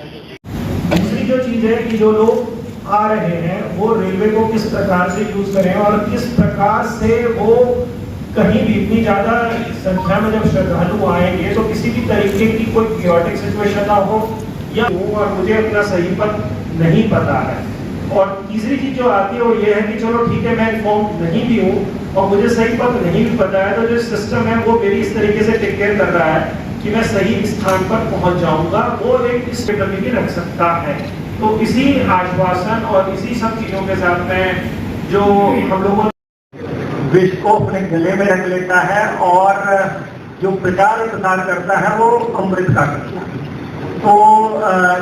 दूसरी जो चीज है कि जो लोग आ रहे हैं वो रेलवे को किस प्रकार से यूज करें और किस प्रकार से वो कहीं भी इतनी ज्यादा संख्या में जब श्रद्धालु आएंगे तो किसी भी तरीके की कोई क्रियोटिक सिचुएशन ना हो या और मुझे अपना सही पद नहीं पता है। और तीसरी चीज जो आती है वो ये है कि चलो ठीक है मैं इन्फॉर्म नहीं भी हूँ और मुझे सही पद नहीं भी पता है, तो जो सिस्टम है वो मेरी इस तरीके से टेक केयर कर रहा है कि मैं सही स्थान पर पहुंच जाऊंगा, वो एक स्टेबिलिटी रख सकता है। तो इसी आश्वासन और इसी सब चीजों के साथ में जो हम लोगों विष को अपने गले में रख लेता है और जो प्रचार प्रसार करता है वो अमृत का करता है। तो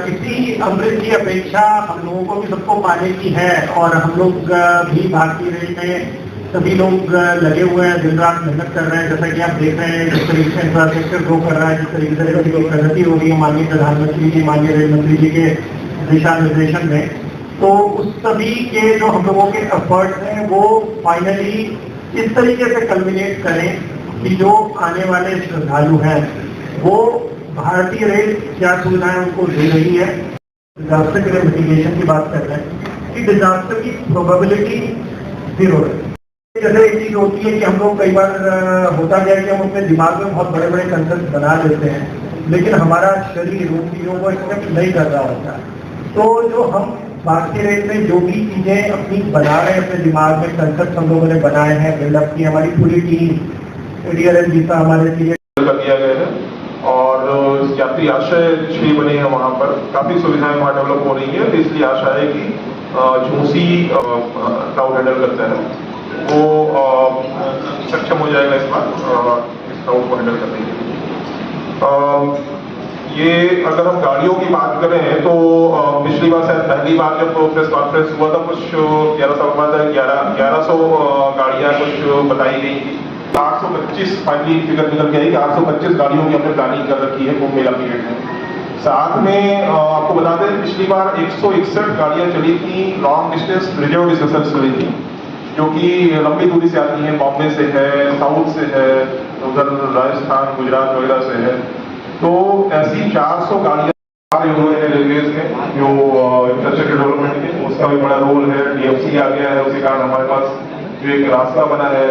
इसी अमृत की अपेक्षा हम लोगों को भी सबको पाने की है और हम लोग भी भारतीय रेल में सभी लोग लगे हुए हैं, दिन रात मेहनत कर रहे हैं। जैसा कि आप देख रहे हैं जिस तरीके से इंफ्रास्ट्रक्चर ग्रो कर रहा है, जिस तरीके से प्रगति हो रही है माननीय प्रधानमंत्री जी, माननीय रेल मंत्री जी के दिशा निर्देशन में, तो उस सभी के जो हम लोगों के एफर्ट्स हैं वो फाइनली इस तरीके से कल्मिनेट करें कि जो आने वाले श्रद्धालु हैं वो भारतीय रेल क्या सुविधाएं उनको दे रही है। डिजास्टर के लिए मिटिगेशन की बात कर रहे हैं कि डिजास्टर की प्रोबेबिलिटी 0 है। जैसे एक चीज होती है कि हम लोग कई बार होता गया कि हम अपने दिमाग में बहुत बड़े बड़े कंसेप्ट बना लेते हैं, लेकिन हमारा शरीर उन चीजों को एक्सेप्ट नहीं कर रहा होता। तो जो हम भारतीय रेल में जो भी चीजें अपनी बना रहे हैं, अपने दिमाग में कंसेप्ट हम लोगों ने बनाए हैं, बिल्डअप की, हमारी पूरी टीम डीआरएम जीता हमारे लिए कर दिया गया है और यात्री आश्रय 6 बने हैं, वहाँ पर काफी सुविधाएं वहाँ डेवलप हो रही है। तो इसलिए आशा है कि झूसी क्राउड हैंडल करता है वो सक्षम हो जाएगा इस बार इस क्राउड को हैंडल करने के लिए। ये अगर हम गाड़ियों की बात करें तो पिछली बार शायद पहली बार जब प्रेस कॉन्फ्रेंस हुआ था कुछ 1100 गाड़ियां कुछ बताई गई थी। 825 फाइनली फिगर निकल के आई कि 825 गाड़ियों की हमने प्लानिंग कर रखी है कुंभ मेला पीरियड में। साथ में आपको बता दें पिछली बार 161 गाड़ियां चली थी, लॉन्ग डिस्टेंस रिजर्व डिस्टेंस चली थी, जो कि लंबी दूरी से आती है, बॉम्बे से है, साउथ से है, उधर राजस्थान गुजरात वगैरह से है। तो ऐसी 400 गाड़ियां रेलवे में जो इंफ्रास्ट्रक्चर डेवलपमेंट के उसका भी बड़ा रोल है। डीएफसी आ गया है, उसी कारण हमारे पास जो एक रास्ता बना है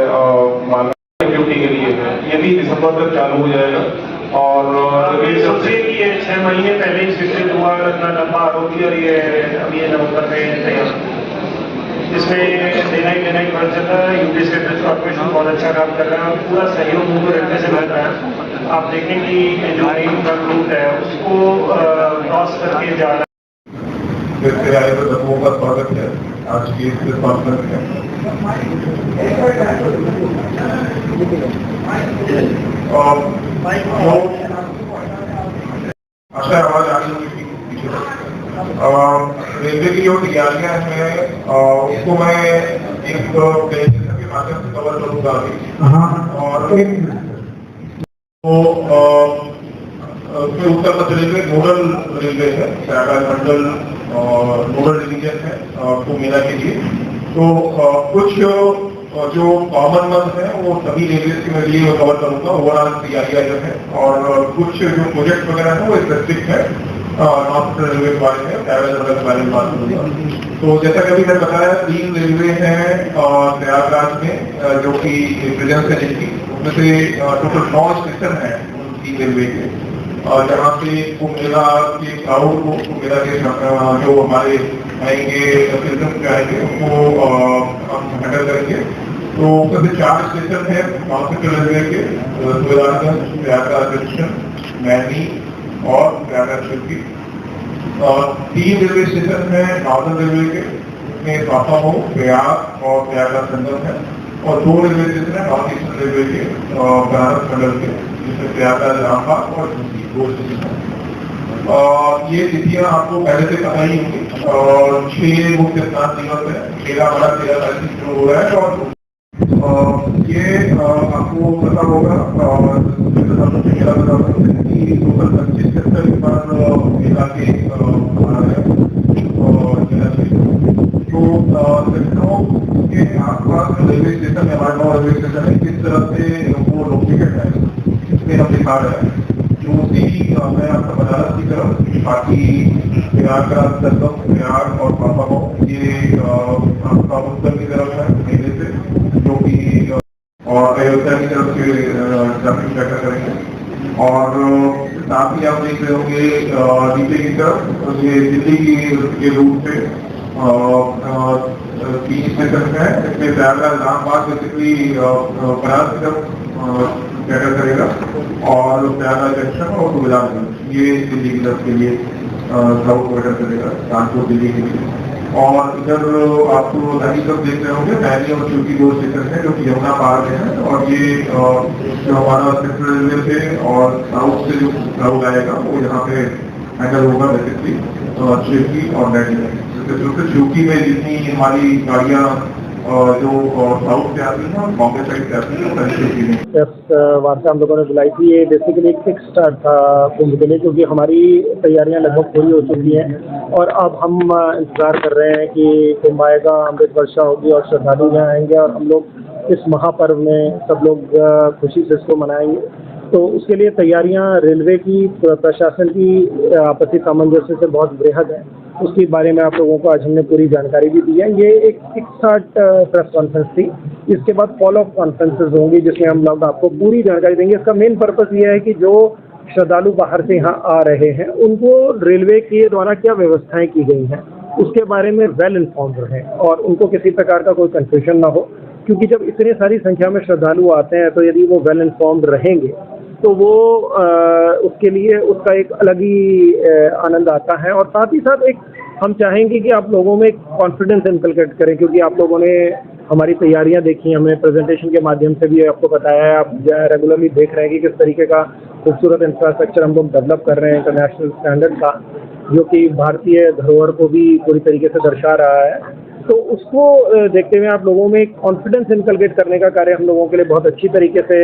ड्यूटी के लिए है, ये भी दिसंबर तक चालू हो जाएगा। और सोचिए कि ये 6 महीने पहले ही स्वीकृत हुआ, इतना लंबा आरोपी और ये अभी ये नवंबर में तैयार, इसमें देना ही बढ़ जाता है। यूपी स्टेट कॉर्पोरेशन बहुत अच्छा काम कर रहा है, पूरा सहयोग उनको रेलवे से मिल रहा है। आप देखें कि जो मेन ट्रक रूट है उसको क्रॉस करके जा रहा है। फिर से आए तो लोगों का स्वागत है आज की इस कॉन्फ्रेंस में। आशा आवाज आ रही है रेलवे की जो तैयारियां हैं उसको मैं एक प्रेजेंटेशन के माध्यम से कवर करूंगा अभी। और उत्तर मध्य रेलवे नोडल रेलवे है, प्रयागराज मंडल नोडल डिवीजन है कुंभ मेला के लिए। तो कुछ जो कॉमन मंथ है वो सभी रेलवे के मैं लिए कवर करूंगा, ओवरऑल तैयारियां जो है। और कुछ जो प्रोजेक्ट वगैरह है वो स्पेसिफिक है नॉर्थ रेलवे के बारे में, ट्रैवल के बारे में बात करूंगा। तो जैसा कि अभी मैं बताया 3 रेलवे हैं प्रयागराज में जो कि प्रेजेंस है जिनकी, उनमें से टोटल 9 स्टेशन है उनकी रेलवे के, जहाँ पे कुंभ मेला के क्राउड को, कुंभ मेला के जो हमारे आएंगे सिटीजन आएंगे उनको हम हैंडल करेंगे। तो उसमें से 4 स्टेशन है नॉर्थ सेंट्रल रेलवे के, सुबेदारगंज, प्रयागराज जंक्शन, मैनी और प्रयागराज शिल्पी। और 3 रेलवे स्टेशन है नॉर्दर्न रेलवे के, उसमें सासामऊ, प्रयाग और प्रयागराज संगम है। और 2 रेलवे स्टेशन है नॉर्थ ईस्टर्न रेलवे के बनारस मंडल के, जिसमें प्रयागराज रामबाग और झूसी 2 स्टेशन है। ये तिथियां आपको पहले से पता ही होंगी। और 6 मुख्य स्नान दिवस है, 13 तारीख से शुरू हो रहा है। और ये आपको पता होगा टोटल 25 सेक्टर पर मेला के लखनऊ के आसपास रेलवे स्टेशन है, हमारे 9 रेलवे स्टेशन है, किस तरह से वो लोकेटेड है इसमें हम दिखा रहे हैं। जो मैं आपका बनारस की तरफ बाकी प्रयागराज संगम, प्रयाग और बाबा ये आपका उत्तर की तरफ है मेले से, जो कि और अयोध्या की तरफ से ट्रैफिक चेक करेंगे। और साथ ही आप देख रहे होंगे नीचे की तरफ ये दिल्ली के रूट से 3 स्टेशन है, इसमें प्रयागराज इलाहाबाद बेसिकली बनारस की तरफ कैटर करेगा और प्रयागराज जंक्शन और गुजरात ये दिल्ली की तरफ के लिए साउथ कैटर करेगा, कानपुर दिल्ली के लिए। और इधर आपको नदी तरफ देख रहे होंगे, नैनी और चूकी 2 स्टेशन है जो कि यमुना पार में है। और ये जो हमारा सेंट्रल रेलवे से और साउथ से जो क्राउड आएगा वो यहाँ पे हैंडल होगा बेसिकली चूकी और नैनी में। चूकी में जितनी हमारी गाड़ियाँ जो साउथ से आती हैं और बॉम्बे साइड से आती है चूकी में। वार्ता हम लोगों ने बुलाई थी, ये बेसिकली एक फिक्स स्टार्ट था कुंभ के लिए, क्योंकि हमारी तैयारियां लगभग पूरी हो चुकी हैं और अब हम इंतजार कर रहे हैं कि कुंभ आएगा, अमृत वर्षा होगी और श्रद्धालु यहाँ आएंगे और हम लोग इस महापर्व में सब लोग खुशी से इसको मनाएंगे। तो उसके लिए तैयारियां रेलवे की, प्रशासन की आपसी सामंजस्य से बहुत बृहद है। उसके बारे में आप लोगों को आज हमने पूरी जानकारी भी दी है। ये एक किक स्टार्ट प्रेस कॉन्फ्रेंस थी, इसके बाद फॉलो अप कॉन्फ्रेंसेज होंगी जिसमें हम लोग आपको पूरी जानकारी देंगे। इसका मेन पर्पस ये है कि जो श्रद्धालु बाहर से यहाँ आ रहे हैं उनको रेलवे के द्वारा क्या व्यवस्थाएं की गई हैं उसके बारे में वेल इन्फॉर्म्ड रहें और उनको किसी प्रकार का कोई कंफ्यूजन ना हो, क्योंकि जब इतनी सारी संख्या में श्रद्धालु आते हैं तो यदि वो वेल इन्फॉर्म्ड रहेंगे तो वो उसके लिए उसका एक अलग ही आनंद आता है। और साथ ही साथ एक हम चाहेंगे कि आप लोगों में कॉन्फिडेंस इनकलकेट करें, क्योंकि आप लोगों ने हमारी तैयारियां देखी, हमें प्रेजेंटेशन के माध्यम से भी आपको बताया है, आप रेगुलरली देख रहे हैं कि किस तरीके का खूबसूरत इंफ्रास्ट्रक्चर हम लोग डेवलप कर रहे हैं इंटरनेशनल स्टैंडर्ड का, जो कि भारतीय धरोहर को भी पूरी तरीके से दर्शा रहा है। तो उसको देखते हुए आप लोगों में कॉन्फिडेंस इनकलकेट करने का कार्य हम लोगों के लिए बहुत अच्छी तरीके से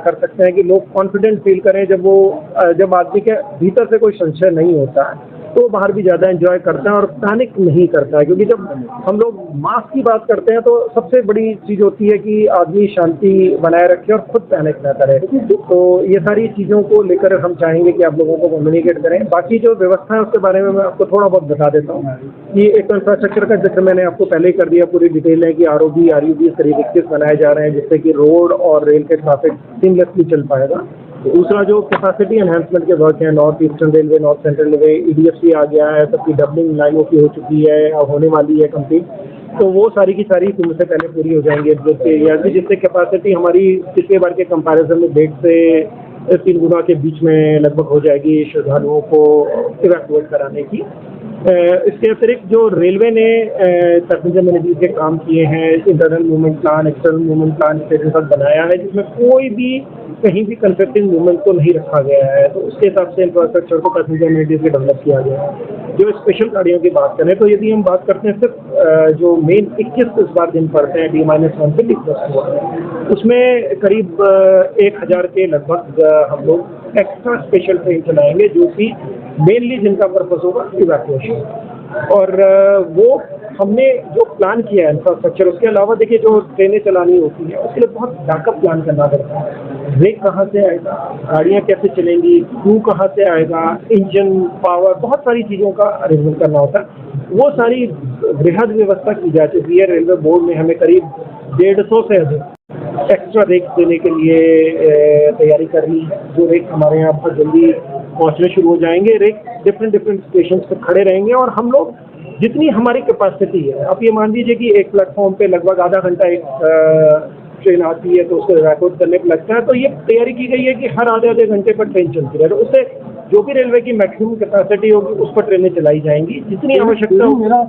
कर सकते हैं कि लोग कॉन्फिडेंट फील करें। जब आदमी के भीतर से कोई संशय नहीं होता है तो बाहर भी ज़्यादा एंजॉय करता है और पैनिक नहीं करता है, क्योंकि जब हम लोग मास्क की बात करते हैं तो सबसे बड़ी चीज़ होती है कि आदमी शांति बनाए रखे और खुद पैनिक ना करे। तो ये सारी चीज़ों को लेकर हम चाहेंगे कि आप लोगों को कम्युनिकेट करें। बाकी जो व्यवस्था है उसके बारे में मैं आपको थोड़ा बहुत बता देता हूँ कि एक इंफ्रास्ट्रक्चर का जिक्र मैंने आपको पहले ही कर दिया, पूरी डिटेल है कि ROB RUB करीब 21 बनाए जा रहे हैं जिससे कि रोड और रेल के ट्रैफिक सीमलेसली चल पाएगा। दूसरा जो कैपेसिटी एनहेंसमेंट के वर्क हैं, north eastern railway, north central railway, EDFC आ गया है, सबकी डबलिंग लाइनों की हो चुकी है और होने वाली है कंप्लीट। तो वो सारी की सारी कुंभ से पहले पूरी हो जाएंगी एरिया की, जिससे कैपेसिटी हमारी पिछले बार के कंपैरिजन में 1.5 से 3 गुना के बीच में लगभग हो जाएगी श्रद्धालुओं को इवैक्यूएट कराने की। इसके अतिरिक्त जो रेलवे ने पैसेंजर मैनेजमेंट के काम किए हैं, internal movement plan, external movement plan के साथ बनाया है, जिसमें कोई भी कहीं भी कंफ्लिक्टिंग मूवमेंट को नहीं रखा गया है। तो उसके हिसाब से इंफ्रास्ट्रक्चर को पैसेंजर मैनेजमेंट के डेवलप किया गया है। जो स्पेशल गाड़ियों की बात करें तो यदि हम बात करते हैं सिर्फ जो मेन 21 इस बार दिन पड़ते हैं D-1 से D+1, उसमें करीब 1000 के लगभग हम लोग एक्स्ट्रा स्पेशल ट्रेन चलाएंगे जो कि मेनली जिनका पर्पस होगा इवैक्यूएशन। और वो हमने जो प्लान किया है इंफ्रास्ट्रक्चर, उसके अलावा देखिए जो ट्रेनें चलानी होती हैं उसके लिए बहुत बैकअप प्लान करना पड़ता है। ब्रेक कहाँ से आएगा, गाड़ियाँ कैसे चलेंगी, क्रू कहाँ से आएगा, इंजन पावर, बहुत सारी चीज़ों का अरेंजमेंट करना होता है। वो सारी बृहद व्यवस्था की जा चुकी है। रेलवे बोर्ड ने हमें करीब 150 से अधिक एक्स्ट्रा रेक देने के लिए तैयारी कर ली है। जो रेक हमारे यहाँ पर जल्दी पहुँचने शुरू हो जाएंगे। रेक डिफरेंट स्टेशन पर खड़े रहेंगे और हम लोग जितनी हमारी कैपेसिटी है, आप ये मान लीजिए कि एक प्लेटफॉर्म पे लगभग आधा घंटा एक ट्रेन आती है तो उसको रिकॉर्ड करने पर लगता है। तो ये तैयारी की गई है कि हर आधे घंटे पर ट्रेन चलती रहे। तो उससे जो भी रेलवे की मैक्सिमम कैपेसिटी होगी उस पर ट्रेनें चलाई जाएंगी जितनी आवश्यकता हो। मेरा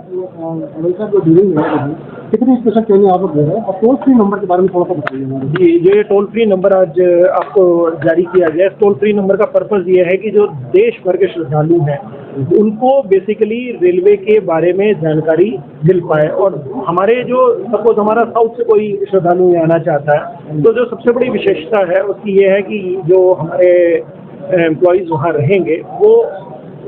जो ड्यूरिंग है कितनी स्पेशल ट्रेनें आप लोग दे रहे हैं, और टोल फ्री नंबर के बारे में थोड़ा सा बताइए। जी, जो ये टोल फ्री नंबर आज आपको जारी किया गया है, टोल फ्री नंबर का पर्पज़ ये है कि जो देश भर के श्रद्धालु हैं उनको बेसिकली रेलवे के बारे में जानकारी मिल पाए। और हमारे जो सपोज हमारा साउथ से कोई श्रद्धालु आना चाहता है तो जो सबसे बड़ी विशेषता है उसकी ये है कि जो हमारे एम्प्लॉयज़ वहाँ रहेंगे वो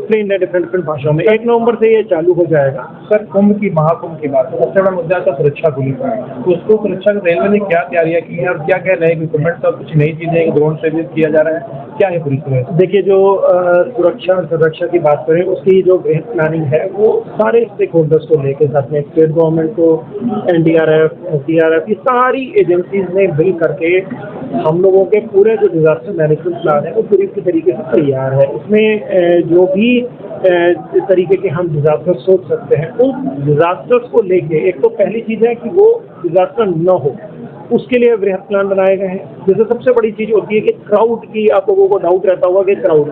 एक्सप्लेन है डिफरेंट भाषाओं में। 1 नवंबर से ये चालू हो जाएगा। सर, कुंभ की महाकुंभ की बात है, सबसे बड़ा मुद्दा था सुरक्षा को लेकर। तो उसको सुरक्षा रेलवे ने क्या तैयारियां की हैं और क्या क्या नए इक्विपमेंट और कुछ नई चीजें ड्रोन से भी किया जा रहा है, क्या है पूरी तरह? देखिए, जो सुरक्षा और संरक्षा की बात करें, उसकी जो बृहद प्लानिंग है वो सारे स्टेक होल्डर्स को लेकर, साथ में स्टेट गवर्नमेंट को, NDRF, SDRF, ये सारी एजेंसीज ने मिल करके हम लोगों के पूरे जो डिजास्टर मैनेजमेंट प्लान है वो पूरी तरीके से तैयार है। इसमें जो भी तरीके के हम डिजास्टर सोच सकते हैं, उन डिजास्टर्स को लेके, एक तो पहली चीज है कि वो डिजास्टर न हो, उसके लिए वृहद प्लान बनाए गए हैं। जैसे सबसे बड़ी चीज होती है कि क्राउड की, आप लोगों को डाउट रहता होगा कि क्राउड,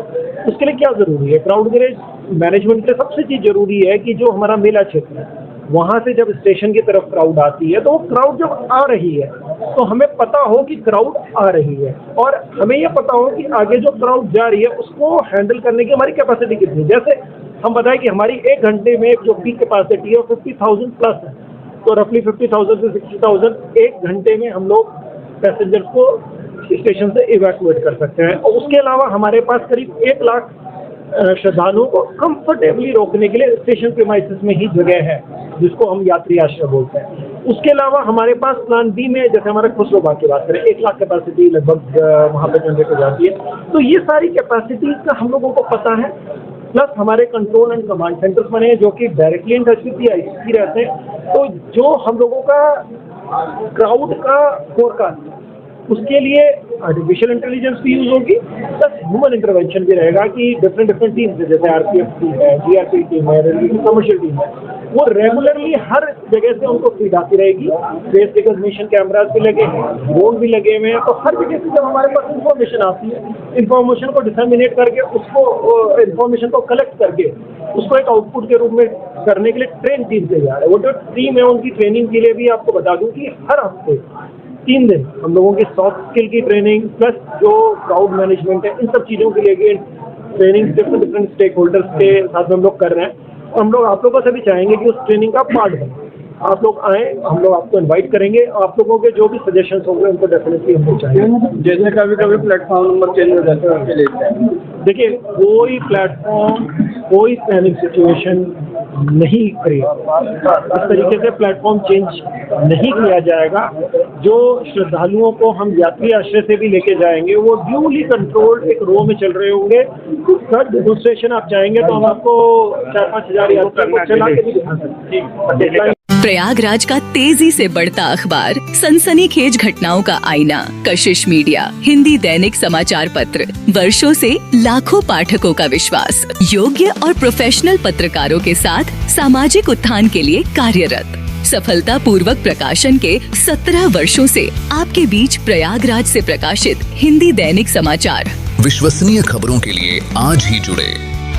उसके लिए क्या जरूरी है? क्राउड के लिए मैनेजमेंट के सबसे चीज जरूरी है कि जो हमारा मेला क्षेत्र है, वहां से जब स्टेशन की तरफ क्राउड आती है, तो वो क्राउड जब आ रही है तो हमें पता हो कि क्राउड आ रही है, और हमें यह पता हो कि आगे जो क्राउड जा रही है उसको हैंडल करने की हमारी कैपेसिटी कितनी है। जैसे हम बताएं कि हमारी 1 घंटे में जो पीक कैपेसिटी है वो 50,000 प्लस है, तो रफली 50,000 से 60,000 1 घंटे में हम लोग पैसेंजर्स को स्टेशन से इवैक्यूएट कर सकते हैं। और उसके अलावा हमारे पास करीब 1 लाख श्रद्धालुओं को कंफर्टेबली रोकने के लिए स्टेशन प्रीमाइसेस में ही जगह है, जिसको हम यात्री आश्रय बोलते हैं। उसके अलावा हमारे पास प्लान बी में, जैसे हमारे खुसरोबाग की बात करें, 1 लाख कैपेसिटी लगभग वहाँ पर जनरेट हो जाती है। तो ये सारी कैपेसिटी का हम लोगों को पता है, प्लस हमारे कंट्रोल एंड कमांड सेंटर्स बने हैं जो कि directly in touch with ICC रहते हैं। तो जो हम लोगों का क्राउड का फोरकास्ट, उसके लिए आर्टिफिशियल इंटेलिजेंस भी यूज होगी, प्लस ह्यूमन इंटरवेंशन भी रहेगा कि डिफरेंट टीम्स जैसे RPF टीम है, GRP टीम है, रेलवे की कमर्शियल टीम है, वो रेगुलरली हर जगह से उनको फीड आती रहेगी। फेस रिकॉग्निशन कैमराज भी लगे हैं, ड्रोन भी लगे हुए हैं, तो हर जगह से जब हमारे पास इंफॉर्मेशन आती है, इंफॉर्मेशन को डिसमिनेट करके, उसको इंफॉर्मेशन को कलेक्ट करके उसको एक आउटपुट के रूप में करने के लिए ट्रेन टीम तैयार है। वो जो टीम है उनकी ट्रेनिंग के लिए भी आपको बता दूं कि हर हफ्ते 3 दिन हम लोगों की सॉफ्ट स्किल की ट्रेनिंग, प्लस जो क्राउड मैनेजमेंट है, इन सब चीज़ों के लिए ट्रेनिंग डिफरेंट स्टेक होल्डर्स के साथ हम लोग कर रहे हैं। और हम लोग आप लोगों से भी चाहेंगे कि उस ट्रेनिंग का पार्ट बने, आप लोग आए, हम लोग आपको इनवाइट करेंगे। आप लोगों के जो भी सजेशंस होंगे उनको डेफिनेटली हम लोग चाहेंगे। जैसे कभी प्लेटफॉर्म नंबर चेंज हो जाता है उसके लिए, देखिए, कोई प्लेटफॉर्म, कोई पैनिक सिचुएशन नहीं करेगा, इस तरीके से प्लेटफॉर्म चेंज नहीं किया जाएगा। जो श्रद्धालुओं को हम यात्री आश्रय से भी लेके जाएंगे वो ड्यूली कंट्रोल्ड एक रो में चल रहे होंगे। थर्ड डेमोन्स्ट्रेशन आप चाहेंगे तो हम आपको 4-5 हज़ार यात्रियों को चला के भी दिखा सकते हैं। प्रयागराज का तेजी से बढ़ता अखबार, सनसनीखेज घटनाओं का आईना, कशिश मीडिया, हिंदी दैनिक समाचार पत्र, वर्षों से लाखों पाठकों का विश्वास, योग्य और प्रोफेशनल पत्रकारों के साथ सामाजिक उत्थान के लिए कार्यरत, सफलता पूर्वक प्रकाशन के 17 वर्षों से आपके बीच प्रयागराज से प्रकाशित हिंदी दैनिक समाचार। विश्वसनीय खबरों के लिए आज ही जुड़े,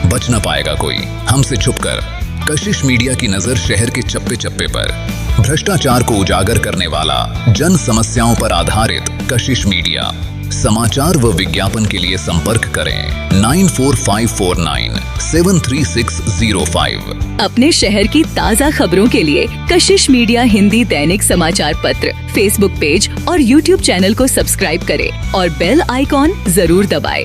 बच न पाएगा कोई हमसे छुपकर। कशिश मीडिया की नजर शहर के चप्पे चप्पे पर, भ्रष्टाचार को उजागर करने वाला, जन समस्याओं पर आधारित कशिश मीडिया। समाचार व विज्ञापन के लिए संपर्क करें 9454973605। अपने शहर की ताज़ा खबरों के लिए कशिश मीडिया हिंदी दैनिक समाचार पत्र फेसबुक पेज और YouTube चैनल को सब्सक्राइब करें और बेल आइकॉन जरूर दबाएं।